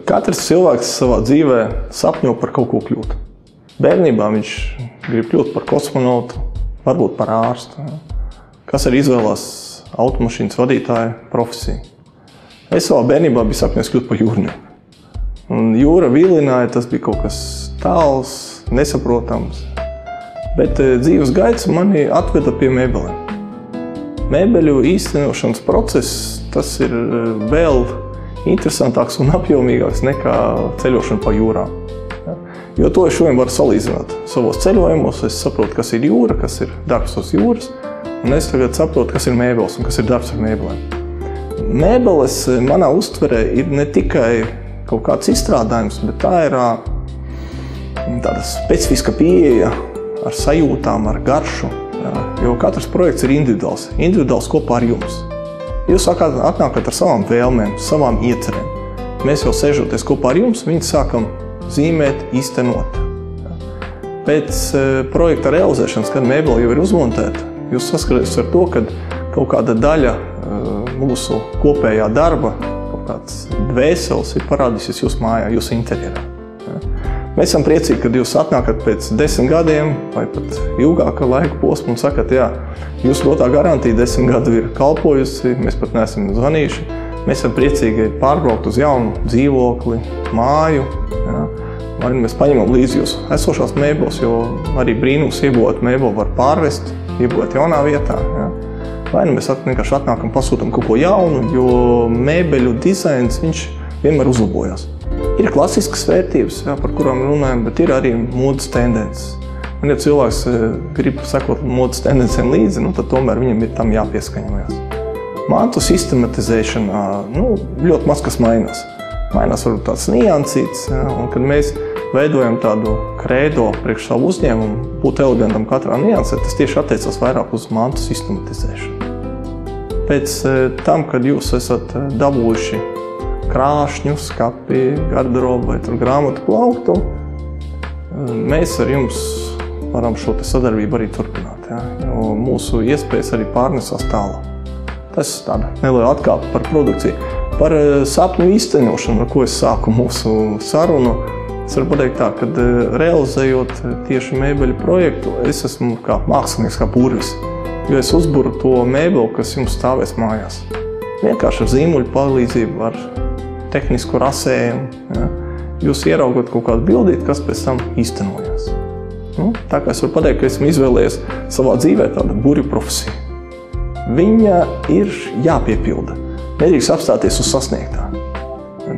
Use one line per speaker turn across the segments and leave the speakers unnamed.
Katrs cilvēks savā dzīvē sapņo par kaut ko kļūt. Bērnībā viņš grib kļūt par kosmonautu, varbūt par ārstu, kas arī izvēlās automašīnas vadītāja profesiju. Es savā bērnībā biju sapņojis kļūt par jūrnieku. Un jūra vilināja, tas bija kaut kas tāls, nesaprotams. Bet dzīves gaitas mani atveda pie mēbelēm. Mēbeļu īstenošanas process, tas ir vēl interesantāks un apjomīgāks nekā ceļošana pa jūrām. Jo to es šodien varu salīdzināt. Savos ceļojumos es saprotu, kas ir jūra, kas ir darbs uz jūras, un es tagad saprotu, kas ir mēbeles un kas ir darbs ar mēbelēm. Mēbeles manā uztverē ir ne tikai kaut kāds izstrādājums, bet tā ir tāda specifiska pieeja ar sajūtām, ar garšu. Jo katrs projekts ir individuāls kopā ar jums. Jūs atnākat ar savām vēlmēm, savām iecerēm. Mēs jau sēžoties kopā ar jums, viņus sākam zīmēt, īstenot. Pēc projekta realizēšanas, kad mēbele jau ir uzmontēta, jūs saskaraties ar to, ka kaut kāda daļa mūsu kopējā darba, kaut kāds dvēseles ir parādīsies jūsu mājā, jūsu interjerā. Mēs esam priecīgi, kad jūs atnākat pēc 10 gadiem vai pat ilgāka laika posma un sakat, jā, jūsu dotā garantija 10 gadu ir kalpojusi, mēs pat neesam zvanījuši. Mēs esam priecīgi pārbraukt uz jaunu dzīvokli, māju. Jā. Vai mēs paņemam līdzi jūsu esošās mēbeles, jo arī brīnums iegūt mēbeli var pārvest, iegūt jaunā vietā. Jā. Vai mēs vienkārši atnākam, pasūtam kaut ko jaunu, jo mēbeļu dizains viņš vienmēr uzlabojās. Ir klasiskas vērtības, jā, par kurām runājam, bet ir arī modes tendences. Un, ja cilvēks grib sekot modes tendencēm līdzi, tad tomēr viņam ir tam jāpieskaņojas. Mantu sistematizēšanā ļoti maz kas mainās. Mainās varbūt tāds niansīts, jā, un kad mēs veidojam tādu kredo priekš savu uzņēmumu, būt elegantam katrā niansē, tas tieši attiecas vairāk uz mantu sistematizēšanu. Pēc tam, kad jūs esat dabūjuši krāšņu, skapi, garderobu vai grāmatu plauktu, mēs ar jums varam šo sadarbību arī turpināt. Ja? Jo mūsu iespējas arī pārnesās tālāk. Tas ir tāda neliela atkāpe par produkciju. Par sapņu īstenošanu, ar ko es sāku mūsu sarunu, es varu pateikt tā, ka realizējot tieši mēbeļu projektu, es esmu kā mākslinieks, kā burvis. Jo es uzburu to mēbeli, kas jums stāvēs mājās. Vienkārši ar zīmuļu palīdzību, ar tehnisku rasējumu. Ja. Jūs ieraugot kaut kādu bildīti, kas pēc tam īstenojās. Tā kā es varu pateikt, ka esmu izvēlējies savā dzīvē tādu burju profesiju. Viņa ir jāpiepilda. Nedrīkst apstāties uz sasniegtā.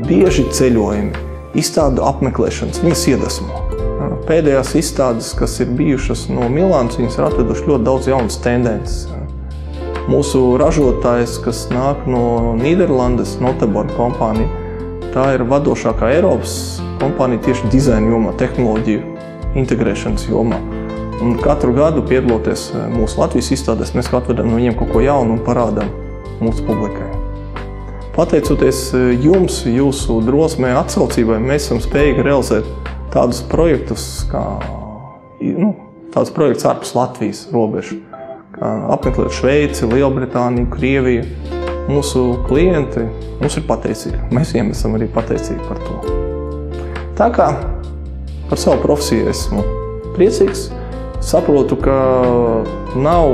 Bieži ceļojumi, izstādu apmeklēšanas, viņas iedvesmo. Pēdējās izstādes, kas ir bijušas no Milānas, viņas ir atveduši ļoti daudz jaunas tendences. Mūsu ražotājs, kas nāk no Nīderlandes, Noteborn kompānija, tā ir vadošākā Eiropas kompānija tieši dizaina jomā, tehnoloģiju integrēšanas jomā. Un katru gadu piedaloties mūsu Latvijas izstādēs, mēs atvedam no viņiem kaut ko jaunu un parādām mūsu publikai. Pateicoties jums, jūsu drosmē, atsaucībai, mēs esam spējīgi realizēt tādus projektus, tādus projektus ārpus Latvijas robežu. Apmeklēt Šveici, Lielbritāniju, Krieviju. Mūsu klienti mums ir pateicīgi. Mēs viņiem esam arī pateicīgi par to. Tā kā par savu profesiju esmu priecīgs, saprotu, ka nav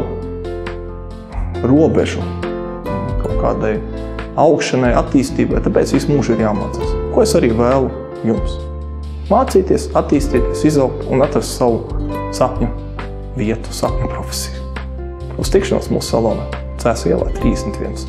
robežu kaut kādai augšanai, attīstībai, tāpēc visu mūžu ir jāmācās. Ko es arī vēlu jums? Mācīties, attīstīties, izaugt un atrast savu sapņu vietu, sapņu profesiju. Uz tikšanos mūsu salonā, Cēsu ielā 31.